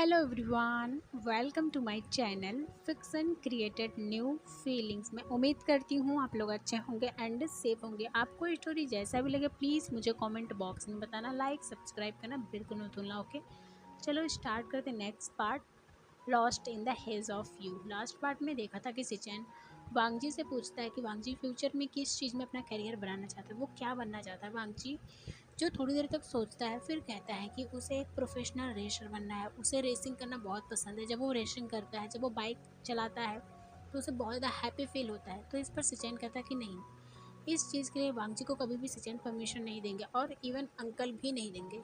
Hello everyone, welcome to my channel fiction created new feelings. मैं उम्मीद करती हूँ आप लोग अच्छे होंगे एंड सेफ होंगे। आपको स्टोरी जैसा भी लगे प्लीज़ मुझे कमेंट बॉक्स में बताना। लाइक सब्सक्राइब करना बिल्कुल मत भूलना। ओके, चलो स्टार्ट करते next part, lost in the hedge of you. Last part में देखा था कि सिचेन वांगजी से पूछता है कि वांगजी फ्यूचर में किस चीज़ में अपना करियर बनाना चाहता है, वो क्या बनना चाहता है। वांगजी जो थोड़ी देर तक सोचता है, फिर कहता है कि उसे एक प्रोफेशनल रेसर बनना है। उसे रेसिंग करना बहुत पसंद है। जब वो रेसिंग करता है, जब वो बाइक चलाता है तो उसे बहुत ज़्यादा हैप्पी फील होता है। तो इस पर सिचेन कहता है कि नहीं, इस चीज़ के लिए वांगजी को कभी भी सिचेन परमिशन नहीं देंगे और इवन अंकल भी नहीं देंगे।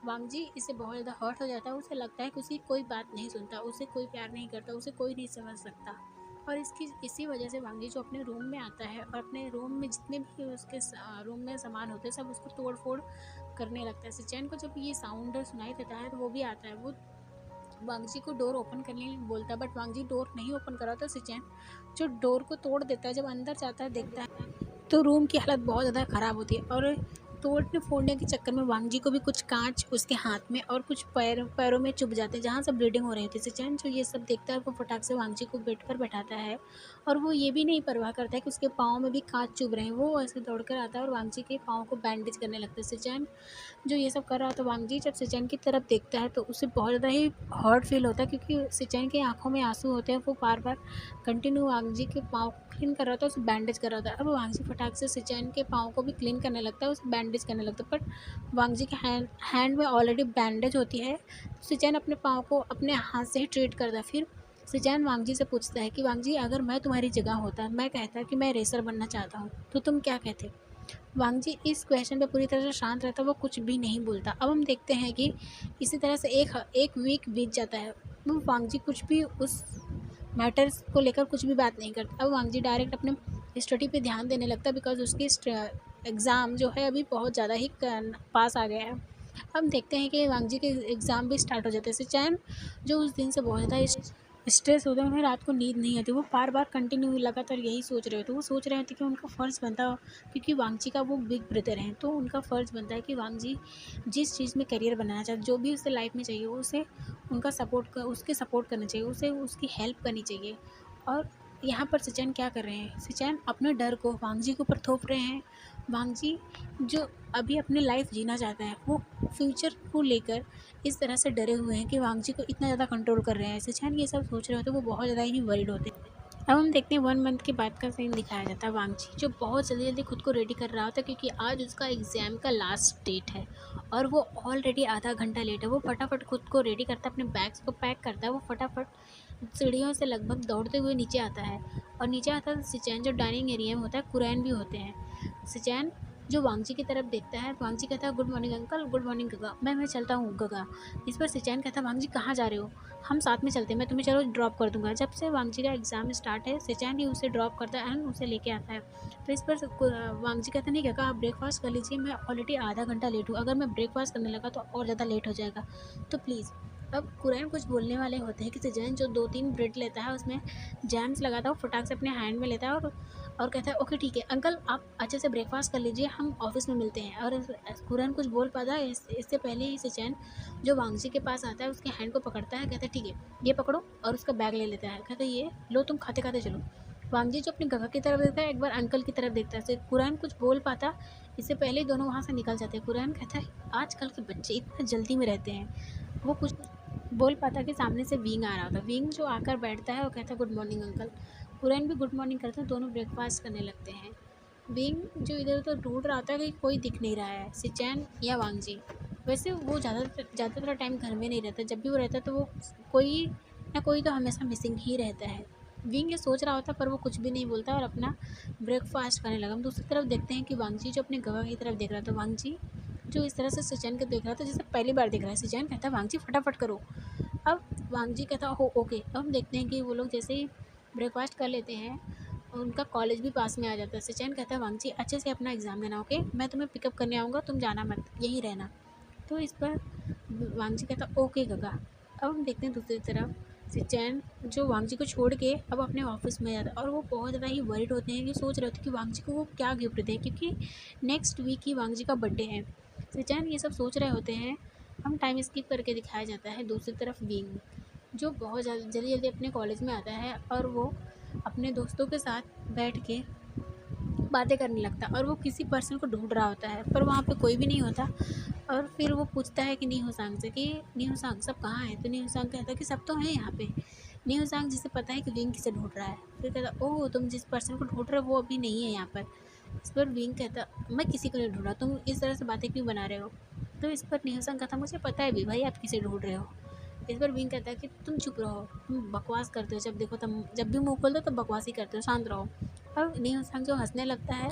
वांगजी इससे बहुत ज़्यादा हर्ट हो जाता है। उसे लगता है कि उसकी कोई बात नहीं सुनता, उसे कोई प्यार नहीं करता, उसे कोई नहीं समझ सकता। और इसी वजह से वांगजी जो अपने रूम में आता है और अपने रूम में जितने भी उसके रूम में सामान होते हैं सब उसको तोड़ फोड़ करने लगता है। सिचेन को जब ये साउंड सुनाई देता है तो वो भी आता है। वो वांगजी को डोर ओपन करने के लिए बोलता है, बट वांगजी डोर नहीं ओपन करा तो सिचेन जो डोर को तोड़ देता है। जब अंदर जाता है देखता है तो रूम की हालत बहुत ज़्यादा ख़राब होती है और तोड़ने फोड़ने के चक्कर में वांगजी को भी कुछ कांच उसके हाथ में और कुछ पैरों में चुभ जाते हैं जहाँ से ब्लीडिंग हो रही थी। सिचेन जो ये सब देखता है वो फटाक से वांगजी को बेड पर बैठाता है और वो ये भी नहीं परवाह करता है कि उसके पाँव में भी कांच चुभ रहे हैं। वो ऐसे दौड़कर आता है और वांगजी के पाँव को बैंडेज करने लगता है। सिचेन जो ये सब कर रहा था, वांगजी जब सिचेन की तरफ देखता है तो उसे बहुत ज़्यादा ही हर्ट फील होता है क्योंकि सिचेन की आंखों में आंसू होते हैं। वो बार बार कंटिन्यू वांगजी के पाँव को क्लीन कर रहा था, उसे बैंडेज कर रहा था। अब वांगजी फटाक से सिचेन के पाँव को भी क्लीन करने लगता है, उसे बैंडेज करने लगता है। बट वांगजी के हैंड में ऑलरेडी बैंडेज होती है तो सिचेन अपने पाँव को अपने हाथ से ही ट्रीट करता है। फिर सिचेन वांगजी से पूछता है कि वांगजी, अगर मैं तुम्हारी जगह होता, मैं कहता कि मैं रेसर बनना चाहता हूँ, तो तुम क्या कहते। वांगजी इस क्वेश्चन पे पूरी तरह से शांत रहता है, वो कुछ भी नहीं बोलता। अब हम देखते हैं कि इसी तरह से एक वीक बीत जाता है। वो वांगजी कुछ भी उस मैटर्स को लेकर कुछ भी बात नहीं करता। अब वांगजी डायरेक्ट अपने स्टडी पे ध्यान देने लगता है बिकॉज उसकी एग्ज़ाम जो है अभी बहुत ज़्यादा ही पास आ गया है। हम देखते हैं कि वांगजी के एग्ज़ाम भी स्टार्ट हो जाते हैं। सिचेन जो उस दिन से बहुत ज़्यादा स्ट्रेस होता है, उन्हें रात को नींद नहीं आती। वो बार बार कंटिन्यू लगातार यही सोच रहे होते। वो सोच रहे थे कि उनका फ़र्ज़ बनता, क्योंकि वांगजी का वो बिग ब्रदर हैं तो उनका फ़र्ज़ बनता है कि वांगजी जिस चीज़ में करियर बनाना चाहते, जो भी उसे लाइफ में चाहिए, उसे उनका उसके सपोर्ट करना चाहिए, उसे उसकी हेल्प करनी चाहिए। और यहाँ पर सिचेन क्या कर रहे हैं, सिचेन अपने डर को वांगजी के ऊपर थोप रहे हैं। वांगजी जो अभी अपनी लाइफ जीना चाहता है, वो फ्यूचर को लेकर इस तरह से डरे हुए हैं कि वांगजी को इतना ज़्यादा कंट्रोल कर रहे हैं। सिचेन ये सब सोच रहे होते हैं, वो बहुत ज़्यादा ही वरीड होते हैं। अब हम देखते हैं 1 मंथ के बाद का सीन दिखाया जाता है। वांगजी जो बहुत जल्दी जल्दी खुद को रेडी कर रहा होता है क्योंकि आज उसका एग्ज़ाम का लास्ट डेट है और वो ऑलरेडी आधा घंटा लेट है। वो फटाफट खुद को रेडी करता है, अपने बैग्स को पैक करता है। वो फटाफट सीढ़ियों से लगभग दौड़ते हुए नीचे आता है और नीचे आता है सिचेन जो डाइनिंग एरिया में होता है, कुरैन भी होते हैं। सिचेन जो वांगजी की तरफ देखता है, वांगजी कहता है good morning uncle, good morning गगा, मैं चलता हूँ गगा। इस पर सिचेन कहता है वांगजी कहाँ जा रहे हो, हम साथ में चलते हैं, मैं तुम्हें चलो ड्रॉप कर दूंगा। जब से वांगजी का एग्ज़ाम स्टार्ट है सिचेन ही उसे ड्रॉप करता है एंड उसे लेके आता है। तो इस पर वांगजी कहता है नहीं गगा, आप ब्रेकफास्ट कर लीजिए, मैं ऑलरेडी आधा घंटा लेट हूँ, अगर मैं ब्रेकफास्ट करने लगा तो और ज़्यादा लेट हो जाएगा, तो प्लीज़। अब कुरैन कुछ बोलने वाले होते हैं कि सिचेन जो 2-3 ब्रेड लेता है उसमें जैम्स लगाता है, वो फटाक से अपने हैंड में लेता है और कहता है ओके ठीक है अंकल, आप अच्छे से ब्रेकफास्ट कर लीजिए, हम ऑफिस में मिलते हैं। और कुरैन कुछ बोल पाता है इससे पहले ही सिचेन जो वांगजी के पास आता है उसके हैंड को पकड़ता है, कहता है ठीक है ये पकड़ो, और उसका बैग ले लेता है। कहता है ये लो, तुम खाते खाते चलो। वांगजी जो अपने गगा की तरफ देखता है, एक बार अंकल की तरफ देखता है। कुरैन कुछ बोल पाता इससे पहले ही दोनों वहाँ से निकल जाते हैं। कुरैन कहता है आजकल के बच्चे इतना जल्दी में रहते हैं। वो कुछ बोल पाता कि सामने से विंग आ रहा था। विंग जो आकर बैठता है और कहता है गुड मॉर्निंग अंकल। कुरैन भी गुड मॉर्निंग करते हैं, दोनों ब्रेकफास्ट करने लगते हैं। विंग जो इधर उधर ढूंढ रहा था कि कोई दिख नहीं रहा है, सिचेन या वांगजी। वैसे वो ज़्यादातर टाइम घर में नहीं रहता, जब भी वो रहता है तो वो कोई ना कोई तो हमेशा मिसिंग ही रहता है। विंग ये सोच रहा होता पर वो कुछ भी नहीं बोलता और अपना ब्रेकफास्ट करने लगा। हम दूसरी तरफ देखते हैं कि वांगजी जो अपने गवा की तरफ देख रहा था, वांगजी जो इस तरह से सिचेन को देख रहा था जैसे पहली बार देख रहा है। सिचेन कहता है वांगजी फटाफट करो। अब वांगजी कहता हो ओके। अब हम देखते हैं कि वो लोग जैसे ही ब्रेकफास्ट कर लेते हैं, उनका कॉलेज भी पास में आ जाता है। सिचेन कहता है वांगजी अच्छे से अपना एग्ज़ाम देना, ओके, मैं तुम्हें पिकअप करने आऊँगा, तुम जाना मत, यहीं रहना। तो इस पर वांगजी कहता ओके गगा। अब हम देखते हैं दूसरी तरफ सिचेन जो वांगजी को छोड़ के अब अपने ऑफिस में जाता है और वो बहुत ज़्यादा ही वरीड होते हैं कि सोच रहे होते हैं कि वांगजी को वो क्या गिफ्ट दें, क्योंकि नेक्स्ट वीक ही वांगजी का बर्थडे है। सिचेन ये सब सोच रहे होते हैं हम टाइम स्किप करके दिखाया जाता है दूसरी तरफ विंग, जो बहुत जल्दी जल्दी अपने कॉलेज में आता है और वो अपने दोस्तों के साथ बैठ के बातें करने लगता है और वो किसी पर्सन को ढूंढ रहा होता है पर वहाँ पे कोई भी नहीं होता। और फिर वो पूछता है कि नीहू से कि नीहू सब कहाँ है, तो नीहू कहता है कि सब तो हैं यहाँ पे। नीहू जिसे पता है कि विंग किसे ढूंढ रहा है, फिर कहता ओह तुम जिस पर्सन को ढूंढ रहे हो वो अभी नहीं है यहाँ पर। इस पर विंग कहता मैं किसी को नहीं ढूंढ रहा, तुम इस तरह से बातें क्यों बना रहे हो। तो इस पर नीहू कहता मुझे पता है भी भाई आप किसे ढूंढ रहे हो। इस पर विंग कहता है कि तुम चुप रहो, तुम बकवास करते हो, जब देखो तुम जब भी मुंह खोलते हो तो बकवास ही करते हो, शांत रहो। अब नीहू जो हंसने लगता है।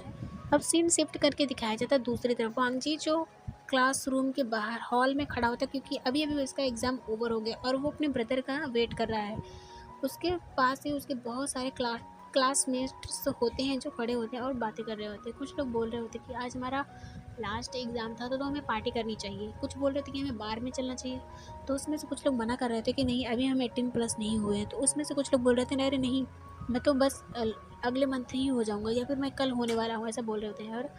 अब सीन शिफ्ट करके दिखाया जाता है दूसरी तरफ, वांगजी जो क्लासरूम के बाहर हॉल में खड़ा होता है क्योंकि अभी अभी उसका एग्ज़ाम ओवर हो गया और वो अपने ब्रदर का वेट कर रहा है। उसके पास ही उसके बहुत सारे क्लासमेट्स होते हैं जो खड़े होते हैं और बातें कर रहे होते हैं। कुछ लोग बोल रहे होते हैं कि आज हमारा लास्ट एग्ज़ाम था तो हमें पार्टी करनी चाहिए, कुछ बोल रहे थे कि हमें बार में चलना चाहिए। तो उसमें से कुछ लोग मना कर रहे थे कि नहीं अभी हम 18+ नहीं हुए हैं। तो उसमें से कुछ लोग बोल रहे थे अरे नहीं मैं तो बस अगले मंथ ही हो जाऊँगा या फिर मैं कल होने वाला हूँ, ऐसा बोल रहे होते हैं और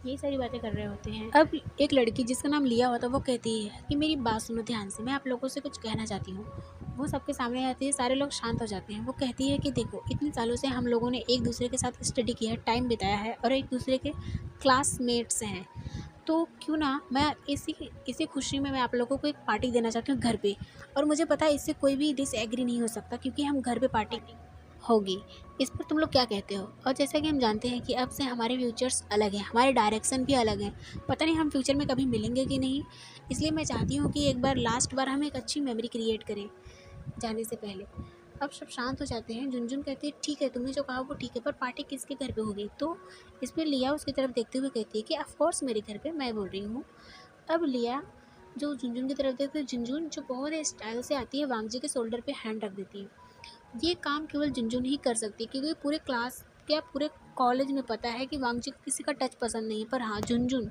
यही सारी बातें कर रहे होते हैं। अब एक लड़की जिसका नाम लिया होता है वो कहती है कि मेरी बात सुनो ध्यान से, मैं आप लोगों से कुछ कहना चाहती हूँ। वो सबके सामने आती है, सारे लोग शांत हो जाते हैं। वो कहती है कि देखो इतने सालों से हम लोगों ने एक दूसरे के साथ स्टडी किया है, टाइम बिताया है और एक दूसरे के क्लासमेट्स हैं, तो क्यों ना मैं इसी खुशी में मैं आप लोगों को एक पार्टी देना चाहती हूँ घर पे। और मुझे पता है इससे कोई भी डिसएग्री नहीं हो सकता क्योंकि हम घर पे पार्टी होगी। इस पर तुम लोग क्या कहते हो। और जैसा कि हम जानते हैं कि अब से हमारे फ्यूचर्स अलग हैं, हमारे डायरेक्शन भी अलग हैं, पता नहीं हम फ्यूचर में कभी मिलेंगे कि नहीं। इसलिए मैं चाहती हूँ कि एक बार लास्ट बार हम एक अच्छी मेमोरी क्रिएट करें जाने से पहले। अब सब शांत हो जाते हैं। झुनझुन कहती है ठीक है तुमने जो कहा वो ठीक है, पर पार्टी किसके घर पे होगी। तो इस पर लिया उसकी तरफ देखते हुए कहती है कि ऑफ कोर्स मेरे घर पे, मैं बोल रही हूँ। अब लिया जो झुनझुन की तरफ देखते है, झुनझुन जो बहुत ही स्टाइल से आती है वांगजी के शोल्डर पे हैंड रख देती है। ये काम केवल झुनझुन ही कर सकती है क्योंकि पूरे क्लास या पूरे कॉलेज में पता है कि वांगजी को किसी का टच पसंद नहीं है। पर हाँ झुनझुन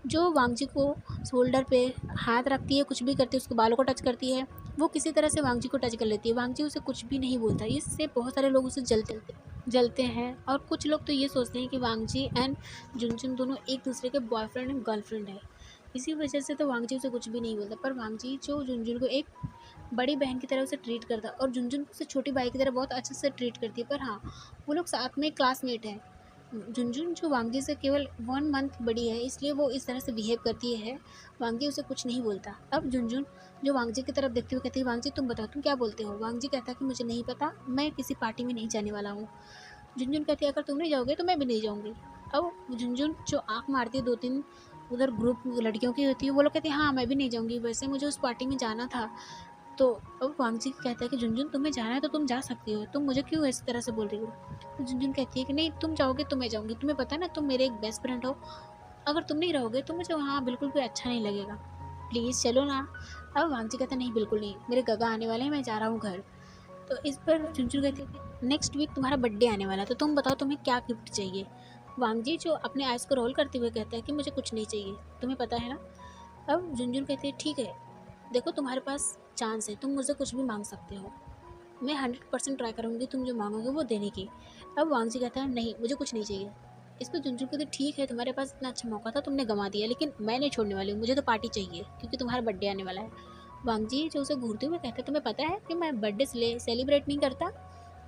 जो वांगजी को शोल्डर पे हाथ रखती है, कुछ भी करती है, उसके बालों को टच करती है, वो किसी तरह से वांगजी को टच कर लेती है। वांगजी उसे कुछ भी नहीं बोलता, इससे बहुत सारे लोग उसे जलते हैं और कुछ लोग तो ये सोचते हैं कि वांगजी एंड झुनझुन दोनों एक दूसरे के बॉयफ्रेंड एंड गर्लफ्रेंड है। इसी वजह से तो वांगजी उसे कुछ भी नहीं बोलता। पर वांगजी जो झुनझुन को एक बड़ी बहन की तरह उसे ट्रीट करता है और झुनझुन उसे छोटी भाई की तरह बहुत अच्छे से ट्रीट करती है। पर हाँ वो लोग साथ में क्लासमेट हैं। झुनझुन जो वांगजी से केवल 1 मंथ बड़ी है इसलिए वो इस तरह से बिहेव करती है। वांगजी उसे कुछ नहीं बोलता। अब झुनझुन जो वांगजी की तरफ देखते हुए कहती है वांगजी तुम बताओ तुम क्या बोलते हो। वांगजी कहता है कि मुझे नहीं पता, मैं किसी पार्टी में नहीं जाने वाला हूँ। झुनझुन कहती है अगर तुम नहीं जाओगे तो मैं भी नहीं जाऊँगी। अब झुनझुन जो आँख मारती है 2-3 उधर ग्रुप लड़कियों की होती है, वो लोग कहते हैं हाँ मैं भी नहीं जाऊँगी, वैसे मुझे उस पार्टी में जाना था। तो अब वांगजी कहता है कि झुनझुन तुम्हें जाना है तो तुम जा सकती हो, तुम मुझे क्यों इस तरह से बोल रही हो। तो झुनझुन कहती है कि नहीं तुम जाओगे तो मैं जाऊँगी, तुम्हें पता है ना तुम मेरे एक बेस्ट फ्रेंड हो, अगर तुम नहीं रहोगे तो मुझे वहाँ बिल्कुल भी अच्छा नहीं लगेगा, प्लीज़ चलो ना। अब वांगजी कहता नहीं बिल्कुल नहीं, मेरे गगा आने वाले हैं, मैं जा रहा हूँ घर। तो इस पर झुनझुन कहती है नेक्स्ट वीक तुम्हारा बर्थडे आने वाला है तो तुम बताओ तुम्हें क्या गिफ्ट चाहिए। वांगजी जो अपने आइज़ को रोल करते हुए कहता है कि मुझे कुछ नहीं चाहिए, तुम्हें पता है ना। अब झुनझुन कहती है ठीक है, देखो तुम्हारे पास चांस है, तुम मुझसे कुछ भी मांग सकते हो, मैं 100% ट्राई करूँगी तुम जो मांगोगे वो देने की। अब वांगजी कहता है नहीं मुझे कुछ नहीं चाहिए। इस पर झुनझुन कहती ठीक है तुम्हारे पास इतना अच्छा मौका था तुमने गंवा दिया, लेकिन मैं नहीं छोड़ने वाली हूँ, मुझे तो पार्टी चाहिए क्योंकि तुम्हारा बर्थडे आने वाला है। वांगजी जो उसे घूरते हुए कहता है तुम्हें पता है कि मैं बर्थडे सेलिब्रेट नहीं करता।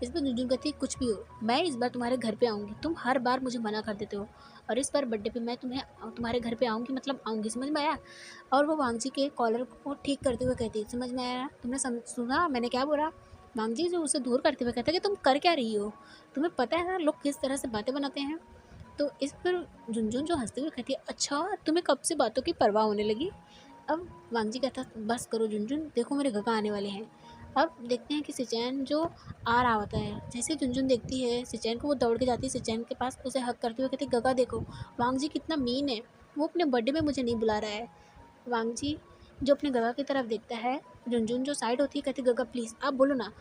इस पर झुनझुन कहती है कुछ भी हो, मैं इस बार तुम्हारे घर पे आऊँगी, तुम हर बार मुझे मना कर देते हो और इस बार बर्थडे पे मैं तुम्हारे घर पे आऊँगी, मतलब आऊँगी, समझ में आया। और वो वांगजी के कॉलर को ठीक करते हुए कहती है समझ में आया, तुमने सुना मैंने क्या बोला। वांगजी जो उसे दूर करते हुए कहता है कि तुम कर क्या रही हो, तुम्हें पता है ना लोग किस तरह से बातें बनाते हैं। तो इस पर झुनझुन जो हंसते हुए कहती है अच्छा तुम्हें कब से बातों की परवाह होने लगी। अब वांगजी कहता बस करो झुनझुन, देखो मेरे गगा आने वाले हैं। अब देखते हैं कि सिचैन जो आ रहा होता है, जैसे झुनझुन देखती है सिचैन को वो दौड़ के जाती है सिचैन के पास, उसे हक करते हुए कहती है गगा देखो वांगजी कितना मीन है, वो अपने बर्थडे में मुझे नहीं बुला रहा है। वांगजी जो अपने गगा की तरफ देखता है, झुनझुन जो साइड होती है कहती गगा प्लीज़ आप बोलो ना,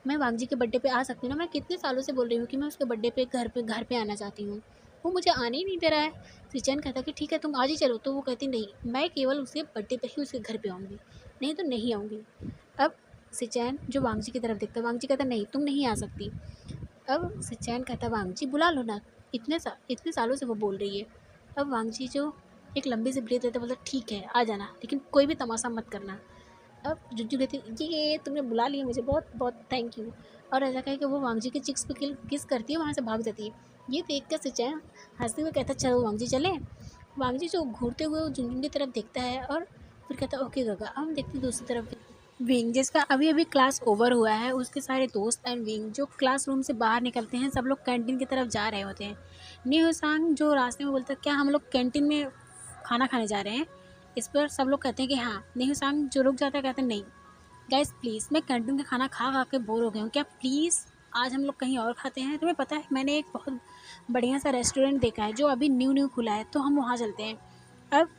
मैं वांगजी के बर्थडे पे आ सकती हूँ ना, मैं कितने सालों से बोल रही हूँ कि मैं उसके बर्थडे पे घर पे आना चाहती हूँ, वो मुझे आने ही नहीं दे रहा है। सिचैन कहता कि ठीक है तुम आज ही चलो, तो वो कहती नहीं मैं केवल उसके बर्थडे पे ही उसके घर पे आऊँगी, नहीं तो नहीं आऊँगी। अब सिचैन जो वांगजी की तरफ देखता है, वांगजी कहता नहीं तुम नहीं आ सकती। अब सिचैन कहता वांगजी बुला लो ना, इतने सालों से वो बोल रही है। अब वांगजी जो एक लंबी सी ब्रीथ लेते बोलता ठीक है आ जाना, लेकिन कोई भी तमाशा मत करना। अब जुज्जू कहती ये तुमने बुला लिया मुझे, बहुत बहुत थैंक यू। और ऐसा कह के वो वांगजी के चिक्स पे किस करती है, वहाँ से भाग जाती है। ये देख कर सिचैन हंसते हुए कहता है चलो वांगजी चले। वांगजी जो घूरते हुए झुनझुन की तरफ देखता है और फिर कहता है ओके गगा। हम देखते हैं दूसरी तरफ विंग, जिसका अभी अभी क्लास ओवर हुआ है, उसके सारे दोस्त एंड विंग जो क्लासरूम से बाहर निकलते हैं, सब लोग कैंटीन की तरफ जा रहे होते हैं। न्यू सांग जो रास्ते में बोलता है क्या हम लोग कैंटीन में खाना खाने जा रहे हैं। इस पर सब लोग कहते हैं कि हाँ। न्यू सांग जो रुक जाता है कहते हैं नहीं गाइस प्लीज़, मैं कैंटीन का खाना खा खा के बोर हो गया हूँ, क्या प्लीज़ आज हम लोग कहीं और खाते हैं। तुम्हें पता है मैंने एक बहुत बढ़िया सा रेस्टोरेंट देखा है जो अभी न्यू खुला है, तो हम वहाँ चलते हैं। अब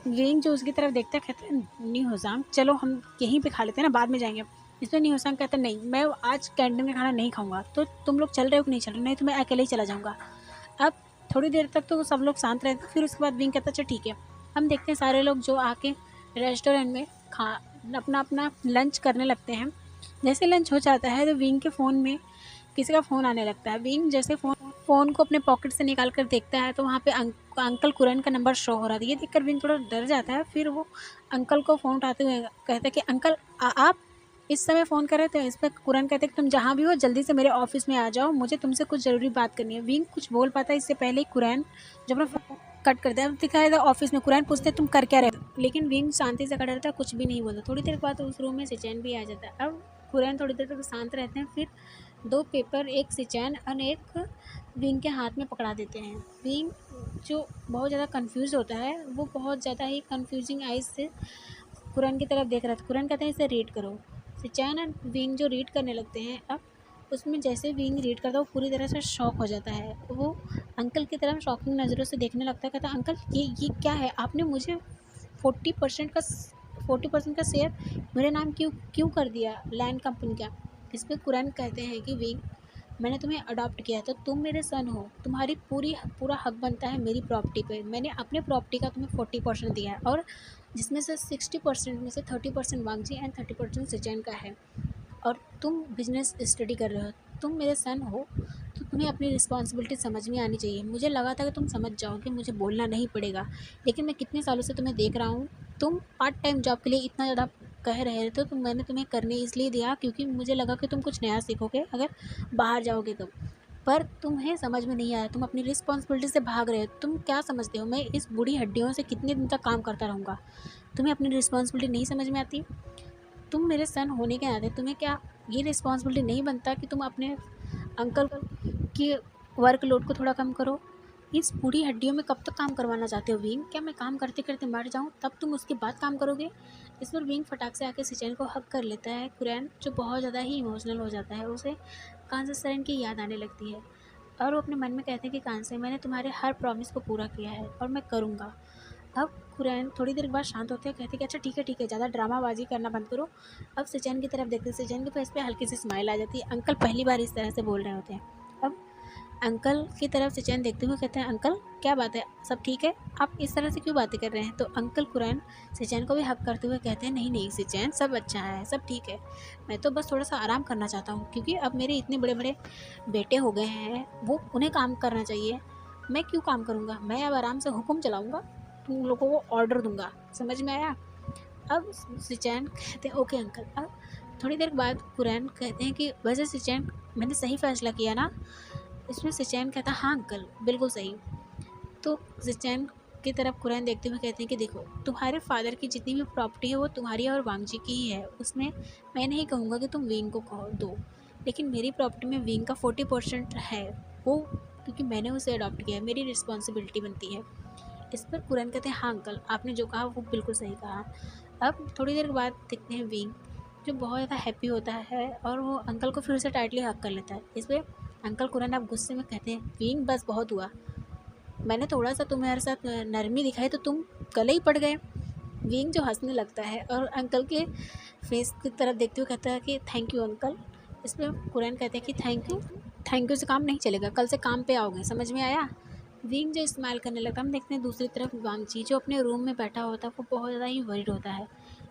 विंग जो उसकी तरफ देखता है कहता है न्यू होसांग चलो हम यहीं पे खा लेते हैं ना, बाद में जाएंगे। इसमें न्यू होसांग कहता है नहीं मैं आज कैंटीन का खाना नहीं खाऊंगा, तो तुम लोग चल रहे हो कि नहीं चल रहे, नहीं तो मैं अकेले ही चला जाऊँगा। अब थोड़ी देर तक तो सब लोग शांत रहते, फिर उसके बाद विंग कहता है अच्छा ठीक है। हम देखते हैं सारे लोग जो आके रेस्टोरेंट में अपना अपना लंच करने लगते हैं। जैसे लंच हो जाता है तो विंग के फ़ोन में किसी का फ़ोन आने लगता है। विंग जैसे फ़ोन को अपने पॉकेट से निकाल कर देखता है तो वहाँ पे अंकल कुरैन का नंबर शो हो रहा था। ये देखकर विंग थोड़ा डर जाता है। फिर वो अंकल को फ़ोन उठाते हुए कहता है कि अंकल आप इस समय फ़ोन कर रहे थे। इस पर कुरैन कहते हैं कि तुम जहाँ भी हो जल्दी से मेरे ऑफिस में आ जाओ, मुझे तुमसे कुछ ज़रूरी बात करनी है। विंग कुछ बोल पाता है इससे पहले ही कुरैन जब अपना कट करता है दिखाया था ऑफिस में। कुरैन पूछते तुम कर क्या रहे हो, लेकिन विंग शांति से खड़ा रहता है, कुछ भी नहीं बोलता। थोड़ी देर बाद उस रूम में सिचैन भी आ जाता है। अब कुरैन थोड़ी देर तक शांत रहते हैं, फिर 2 पेपर एक सिचैन और एक विंग के हाथ में पकड़ा देते हैं। विंग जो बहुत ज़्यादा कन्फ्यूज़ होता है, वो बहुत ज़्यादा ही कन्फ्यूजिंग आइज़ से कुरैन की तरफ देख रहा था। कुरैन कहते हैं इसे रीड करो। सिचैन और विंग जो रीड करने लगते हैं, अब उसमें जैसे विंग रीड करता है वो पूरी तरह से शॉक हो जाता है। वो अंकल की तरफ शॉकिंग नज़रों से देखने लगता है। कहता है अंकल ये क्या है, आपने मुझे 40% का शेयर मेरे नाम क्यों क्यों कर दिया लैंड कंपनी का। इस पर कुरैन कहते हैं कि विंग मैंने तुम्हें अडॉप्ट किया तो तुम मेरे सन हो, तुम्हारी पूरा हक बनता है मेरी प्रॉपर्टी पे। मैंने अपने प्रॉपर्टी का तुम्हें 40% दिया है, और जिसमें से 60% में से 30% वांगजी एंड 30% सिचैन का है। और तुम बिजनेस स्टडी कर रहे हो, तुम मेरे सन हो, तो तुम्हें अपनी रिस्पॉन्सिबिलिटी समझनी आनी चाहिए। मुझे लगा था कि तुम समझ जाओगे, मुझे बोलना नहीं पड़ेगा, लेकिन मैं कितने सालों से तुम्हें देख रहा हूँ, तुम पार्ट टाइम जॉब के लिए इतना ज़्यादा कह रहे थे, तो मैंने तुम्हें करने इसलिए दिया क्योंकि मुझे लगा कि तुम कुछ नया सीखोगे अगर बाहर जाओगे तो। पर तुम्हें समझ में नहीं आया, तुम अपनी रिस्पॉन्सिबिलिटी से भाग रहे हो। तुम क्या समझते हो मैं इस बूढ़ी हड्डियों से कितने दिन तक काम करता रहूँगा, तुम्हें अपनी रिस्पॉन्सिबिलिटी नहीं समझ में आती। तुम मेरे सन होने के नाते तुम्हें क्या ये रिस्पॉन्सिबिलिटी नहीं बनता कि तुम अपने अंकल की वर्कलोड को थोड़ा कम करो। इस बूढ़ी हड्डियों में कब तक काम करवाना चाहते हो विंग, क्या मैं काम करते करते मर जाऊँ तब तुम उसके बाद काम करोगे। इस पर विंग फटाक से आके सिचैन को हक कर लेता है। कुरैन जो बहुत ज़्यादा ही इमोशनल हो जाता है, उसे कांसेसरेन की याद आने लगती है और वो अपने मन में कहते हैं कि कांसे मैंने तुम्हारे हर प्रॉमिस को पूरा किया है और मैं करूँगा। अब कुरैन थोड़ी देर बाद शांत होते हैं, कहते कि अच्छा ठीक है ज़्यादा ड्रामाबाजी करना बंद करो। अब सिचैन की तरफ देखते हैं, सिचैन के फेस पे हल्की सी स्माइल आ जाती है। अंकल पहली बार इस तरह से बोल रहे होते हैं। अब अंकल की तरफ सिचैन देखते हुए कहते हैं अंकल क्या बात है, सब ठीक है, आप इस तरह से क्यों बातें कर रहे हैं। तो अंकल कुरैन सिचैन को भी हक करते हुए कहते हैं नहीं सिचैन सब अच्छा है, सब ठीक है, मैं तो बस थोड़ा सा आराम करना चाहता हूँ क्योंकि अब मेरे इतने बड़े बड़े बेटे हो गए हैं, वो उन्हें काम करना चाहिए, मैं क्यों काम करूँगा, मैं अब आराम से हुक्म चलाऊँगा, तुम लोगों को ऑर्डर दूंगा, समझ में आया। अब सिचैन कहते हैं ओके अंकल। अब थोड़ी देर बाद कुरैन कहते हैं कि वैसे सिचैन मैंने सही फैसला किया ना। इसमें सिचैन कहता है हाँ अंकल बिल्कुल सही। तो सिचैन की तरफ कुरैन देखते हुए कहते हैं कि देखो तुम्हारे फादर की जितनी भी प्रॉपर्टी है वो तुम्हारी और वांगजी की ही है, उसमें मैं नहीं कहूँगा कि तुम विंग को कहो दो, लेकिन मेरी प्रॉपर्टी में विंग का 40% है, वो क्योंकि मैंने उसे अडॉप्ट किया है, मेरी रिस्पॉन्सिबिलिटी बनती है। इस पर कुरैन कहते हैं हाँ अंकल आपने जो कहा वो बिल्कुल सही कहा। अब थोड़ी देर बाद देखते हैं विंग जो बहुत ज़्यादा हैप्पी होता है और वो अंकल को फिर से टाइटली हक कर लेता है। इस पर अंकल कुरैन आप गुस्से में कहते हैं विंग बस बहुत हुआ, मैंने थोड़ा सा तुम्हारे साथ नरमी दिखाई तो तुम गले ही पड़ गए। विंग जो हंसने लगता है और अंकल के फेस की तरफ देखते हुए कहता है कि थैंक यू अंकल। इस पर कुरैन कहते हैं कि थैंक यू से काम नहीं चलेगा, कल से काम पे आओगे, समझ में आया। विंग जो इस्तेमाल करने लगा, हम देखते हैं दूसरी तरफ वांगजी जो अपने रूम में बैठा होता है वो बहुत ज़्यादा ही वरीड होता है।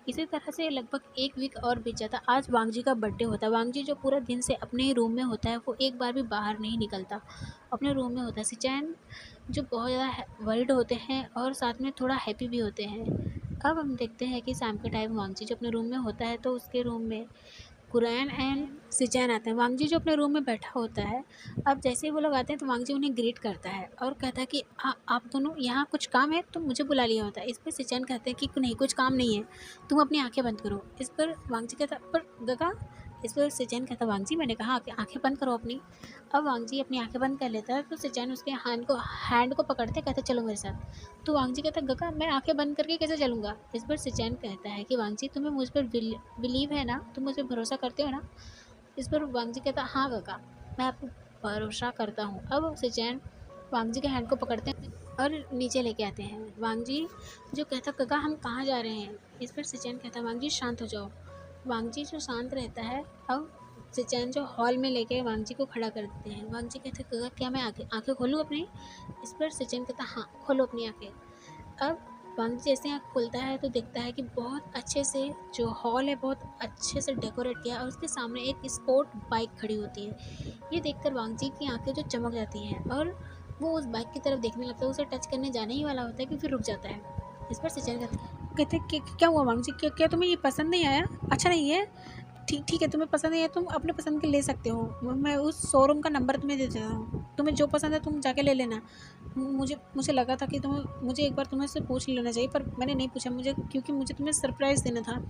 इसी तरह से लगभग 1 वीक और बीत जाता। आज वांगजी का बर्थडे होता है। वांगजी जो पूरा दिन से अपने ही रूम में होता है, वो एक बार भी बाहर नहीं निकलता, अपने रूम में होता है। सिचैन जो बहुत ज़्यादा वरीड होते हैं और साथ में थोड़ा हैप्पी भी होते हैं। अब हम देखते हैं कि शाम के टाइम वांगजी जो अपने रूम में होता है तो उसके रूम में कुरैन एंड सिचैन आते हैं। वांगजी जो अपने रूम में बैठा होता है, अब जैसे ही वो लोग आते हैं तो वांगजी उन्हें ग्रीट करता है और कहता है कि आप दोनों यहाँ कुछ काम है तो मुझे बुला लिया होता है। इस पर सिचैन कहते हैं कि नहीं, कुछ काम नहीं है, तुम अपनी आंखें बंद करो। इस पर वांगजी कहता पर गगा, इस पर सिचैन कहता वांगजी मैंने कहा कि आंखें बंद करो अपनी। अब वांगजी अपनी आंखें बंद कर लेता है तो सिचैन उसके हैंड को पकड़ते कहते चलो मेरे साथ। तो वांगजी कहता गगा मैं आंखें बंद करके कैसे चलूँगा। इस पर सिचैन कहता है कि वांगजी तुम्हें मुझ पर बिलीव है ना, तुम मुझ पर भरोसा करते हो ना। इस पर वांगजी कहता हाँ गगा, मैं आपको भरोसा करता हूँ। अब सिचैन वांगजी के हैंड को पकड़ते हैं और नीचे लेके आते हैं। वांगजी जो कहता गगा हम कहाँ जा रहे हैं। इस पर सिचैन कहता वांगजी शांत हो जाओ। वांगजी जो शांत रहता है, अब सिचैन जो हॉल में लेके वांगजी को खड़ा कर देते हैं। वांगजी कहते गगा क्या मैं आंखें खोलूँ अपनी। इस पर सिचैन कहता हाँ खोलो अपनी आंखें। अब वांगजी जैसे आँख खोलता है तो देखता है कि बहुत अच्छे से जो हॉल है बहुत अच्छे से डेकोरेट किया है और उसके सामने एक स्पोर्ट बाइक खड़ी होती है। ये देखकर वांगजी की आंखें जो चमक जाती हैं और वो उस बाइक की तरफ देखने लगता है। उसे टच करने जाने ही वाला होता है कि फिर रुक जाता है। इस पर सिचैन कहते क्या हुआ वांगजी, क्या तुम्हें ये पसंद नहीं आया, अच्छा नहीं है। ठीक ठीक है, तुम्हें पसंद नहीं है तुम अपने पसंद के ले सकते हो, मैं उस शोरूम का नंबर तुम्हें दे देता हूँ, तुम्हें जो पसंद है तुम जाके ले लेना। मुझे लगा था कि तुम्हें मुझे एक बार तुम्हें से पूछ लेना चाहिए, पर मैंने नहीं पूछा, मुझे क्योंकि मुझे तुम्हें सरप्राइज़ देना था।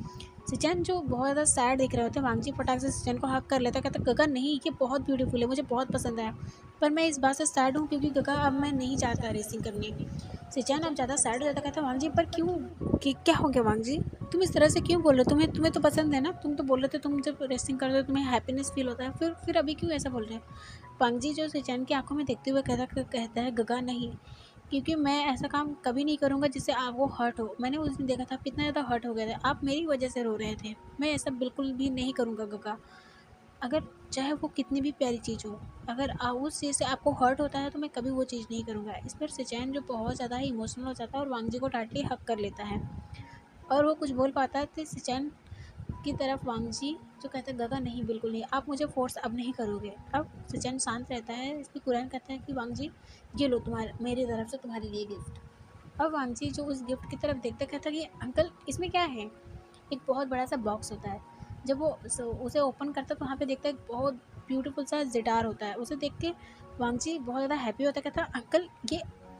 सिचैन जो बहुत ज़्यादा सैड दिख रहे होते हैं, वांगजी फटाक से सिचैन को हक कर लेता है, कहता गगा नहीं ये बहुत ब्यूटीफुल है, मुझे बहुत पसंद आया, पर मैं इस बात से सैड हूँ क्योंकि गगा अब मैं नहीं चाहता रेसिंग करनी। सिचैन अब ज़्यादा सैड हो जाता, कहता वांगजी पर क्यों, क्या हो गया वांगजी, तुम इस तरह से क्यों बोल रहे हो, तुम्हें तो पसंद है ना, तुम तो बोल रहे थे तुम जब रेसिंग करते हो तुम्हें हैप्पीनेस फील होता है, फिर अभी क्यों ऐसा बोल रहे हैं। वांगजी जो सिचैन की आंखों में देखते हुए कहता है गगा नहीं, क्योंकि मैं ऐसा काम कभी नहीं करूँगा जिससे आपको हर्ट हो। मैंने उस दिन देखा था आप कितना ज़्यादा हर्ट हो गए थे, आप मेरी वजह से रो रहे थे, मैं ऐसा बिल्कुल भी नहीं करूँगा गगा। अगर चाहे वो कितनी भी प्यारी चीज़ हो, अगर उस चीज़ से आपको हर्ट होता है तो मैं कभी वो चीज़ नहीं करूँगा। इस पर सिचैन जो बहुत ज़्यादा ही इमोशनल हो जाता है और वांगजी को टाइटली हक कर लेता है और वो कुछ बोल पाता है तो सिचैन की तरफ वांगजी जो कहता है गगा नहीं बिल्कुल नहीं, आप मुझे फोर्स अब नहीं करोगे। अब सिचैन शांत रहता है। इस पर कुरैन कहता है कि वांगजी ये लो तुम्हारे मेरी तरफ से तुम्हारे लिए गिफ्ट। अब वांगजी जो उस गिफ्ट की तरफ देखता कहता कि अंकल इसमें क्या है। एक बहुत बड़ा सा बॉक्स होता है। जब वो उसे ओपन करता है तो वहाँ पे देखता है एक बहुत ब्यूटीफुल सा गिटार होता है। उसे देख के वांगजी बहुत ज़्यादा हैप्पी होता है, कहता अंकल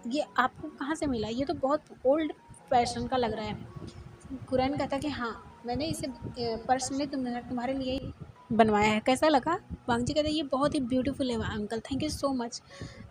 ये आपको कहाँ से मिला, ये तो बहुत ओल्ड फैशन का लग रहा है। कुरैन कहता कि हाँ मैंने इसे पर्सनली तुम्हारे लिए ही बनवाया है, कैसा लगा। वांगजी कहता ये बहुत ही ब्यूटीफुल है uncle, thank you so much.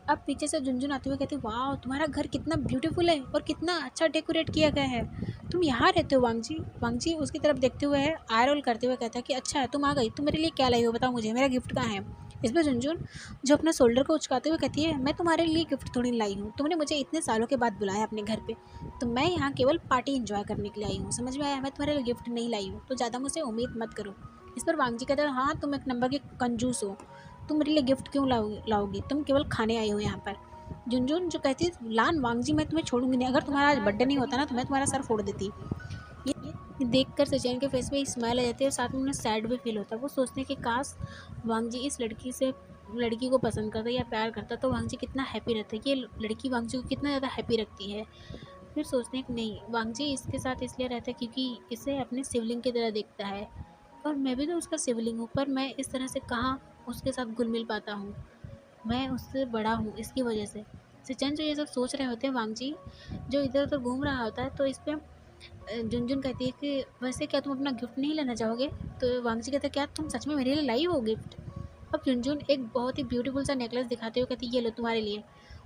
अब पीछे से झुनझुन आते हुए कहती वाह तुम्हारा घर कितना ब्यूटीफुल है और कितना अच्छा डेकोरेट किया गया है, तुम यहाँ रहते हो वांगजी। वांगजी उसकी तरफ देखते हुए है आई रोल करते हुए कहता है कि अच्छा है तुम आ गई, तुम मेरे लिए क्या लाई हो बताओ मुझे, मेरा गिफ्ट कहाँ है। इस पर झुनझुन जो अपना शोल्डर को उचकाते हुए कहती है मैं तुम्हारे लिए गिफ्ट थोड़ी लाई हूँ, तुमने मुझे इतने सालों के बाद बुलाया अपने घर पे, तो मैं यहाँ केवल पार्टी इंजॉय करने के लिए आई हूँ, समझ में आया, मैं तुम्हारे लिए गिफ्ट नहीं लाई हूँ, तो ज़्यादा मुझसे उम्मीद मत करो। इस पर वांगजी कहता है हाँ तुम एक नंबर के कंजूस हो, तुम मेरे लिए गिफ्ट क्यों लाओगी, तुम केवल खाने आई हो यहाँ पर। झुनझुन जो कहती है लान वांगजी मैं तुम्हें छोड़ूंगी नहीं, अगर तुम्हारा आज बर्थडे नहीं होता ना तो मैं तुम्हारा सर फोड़ देती। ये देखकर सिचैन के फेस पे स्माइल आ जाती है और साथ में उन्हें सैड भी फील होता है। वो सोचते हैं कि काश वांगजी इस लड़की को पसंद करता या प्यार करता तो वांगजी कितना हैप्पी रहता, ये लड़की वांगजी को कितना ज़्यादा हैप्पी रखती है। फिर सोचते हैं कि नहीं वांगजी इसके साथ इसलिए रहता है क्योंकि इसे अपने सिबलिंग की तरह देखता है और मैं भी तो उसका सिबलिंग हूँ, पर मैं इस तरह से कहाँ उसके साथ घुल मिल पाता हूँ, मैं उससे बड़ा हूँ इसकी वजह से। सिचैन जो ये सब सोच रहे होते हैं, वांगजी जो इधर उधर घूम रहा होता है, तो इस पर झुनझुन कहती है कि वैसे क्या तुम अपना गिफ्ट नहीं लेना चाहोगे। तो वांगजी कहता है क्या तुम सच में मेरे लिए लाई हो गिफ्ट। अब झुनझुन एक बहुत ही ब्यूटीफुल सा नेकलेस दिखाते हुए कहती है ये लो तुम्हारे लिए।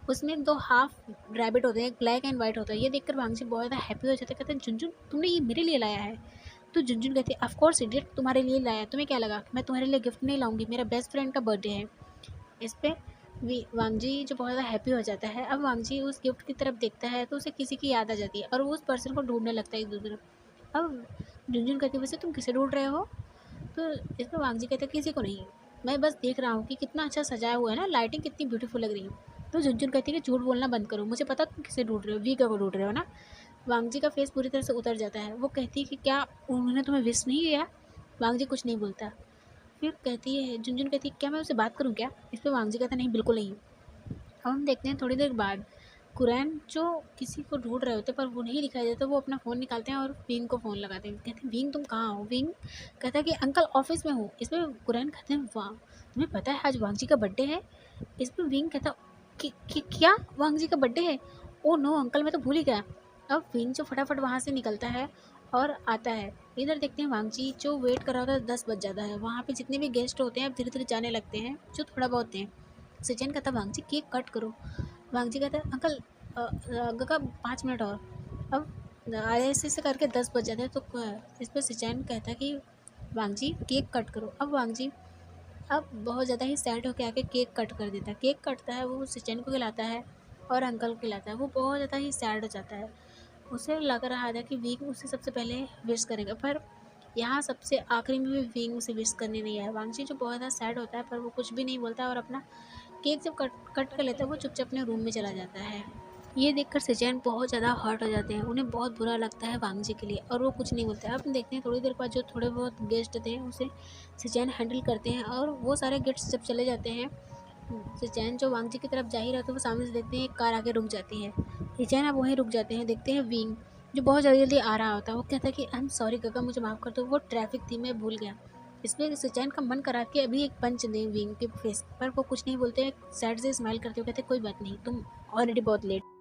उसमें दो हाफ रैबिट होते हैं, एक ब्लैक एंड वाइट होता है। ये देखकर वांगजी बहुत ज़्यादा हैप्पी हो जाता है, कहते हैं झुनझुन तुमने ये मेरे लिए लाया है। तो झुनझुन कहती है ऑफ कोर्स इडियट तुम्हारे लिए लाया, तुम्हें क्या लगा मैं तुम्हारे लिए गिफ्ट नहीं लाऊंगी, मेरा बेस्ट फ्रेंड का बर्थडे है। इस पे वांगजी जो बहुत ज़्यादा हैप्पी हो जाता है। अब वांगजी उस गिफ्ट की तरफ देखता है तो उसे किसी की याद आ जाती है और वो उस पर्सन को ढूंढने लगता है एक दूसरे। अब झुनझुन कहती है वैसे तुम किसे ढूंढ रहे हो। तो इस पर वांगजी कहते हैं किसी को नहीं, मैं बस देख रहा हूँ कि कितना अच्छा सजाया हुआ है ना, लाइटिंग कितनी ब्यूटीफुल लग रही है। तो झुनझुन कहती है कि झूठ बोलना बंद करो, मुझे पता तुम किसे ढूंढ रहे हो, वीका को ढूंढ रहे हो ना। वांगजी का फेस पूरी तरह से उतर जाता है। वो कहती है कि क्या उन्होंने तुम्हें विश नहीं किया। वांगजी कुछ नहीं बोलता। फिर कहती है झुनझुन कहती है क्या मैं उससे बात करूँ क्या। इस पर वांगजी कहता नहीं बिल्कुल नहीं। अब हम देखते हैं थोड़ी देर बाद कुरैन जो किसी को ढूंढ रहे होते पर वो नहीं दिखाई देता, वो अपना फ़ोन निकालते हैं और विंग को फ़ोन लगाते हैं। कहते हैं विंग तुम कहाँ हो? विंग कहता है कि अंकल ऑफिस में हूँ। इसमें कुरैन कहते हैं वाह, तुम्हें पता है आज वांग जी का बर्थडे है? इसमें विंग कहता कि क्या वांग जी का बर्थडे है? ओह नो अंकल, मैं तो भूल ही गया। अब विंग जो फटाफट वहाँ से निकलता है और आता है। इधर देखते हैं वांग जी जो वेट कर रहा होता है, 10 बज जाता है। वहाँ पे जितने भी गेस्ट होते हैं अब धीरे धीरे जाने लगते हैं, जो थोड़ा बहुत हैं। सचिन कहता वांग जी केक कट करो। वांग जी कहता है अंकल गगा 5 मिनट और। अब ऐसे ऐसे करके 10 बज जाते हैं। तो इस पर सचिन कहता है कि वांग जी केक कट करो। अब वांग जी अब बहुत ज़्यादा ही सैड होके आके केक कट कर देता है। केक कटता है, वो सचिन को खिलाता है और अंकल को खिलाता है। वो बहुत ज़्यादा ही सैड हो जाता है। उसे लग रहा था कि विंग उसे सबसे पहले विश करेगा, पर यहाँ सबसे आखिरी में भी विंग उसे विश करने नहीं आया। वांगची जो बहुत ज़्यादा सैड होता है पर वो कुछ भी नहीं बोलता और अपना केक जब कट कट कर लेता है वो चुपचाप अपने रूम में चला जाता है। ये देखकर सचैन बहुत ज़्यादा हर्ट हो जाते हैं, उन्हें बहुत बुरा लगता है वांग जी के लिए और वो कुछ नहीं बोलते। अब देखते हैं थोड़ी देर बाद जो थोड़े बहुत गेस्ट थे उसे सचैन हैंडल करते हैं और वो सारे गेस्ट जब चले जाते हैं, सचैन जो वांग जी की तरफ जा ही रहा था वो सामने से देखते हैं एक कार आगे रुक जाती है। सचैन अब वहीं रुक जाते हैं, देखते हैं विंग जो बहुत जल्दी जल्दी आ रहा होता है। वो कहता है कि आई एम सॉरी गगा, मुझे माफ़ कर दो, वो ट्रैफिक थी, मैं भूल गया। इसमें सचैन का मन करा कि अभी एक पंच दें विंग के फेस पर, वो कुछ नहीं बोलते, सैड से स्माइल करते हुए कहते कोई बात नहीं, तुम ऑलरेडी बहुत लेट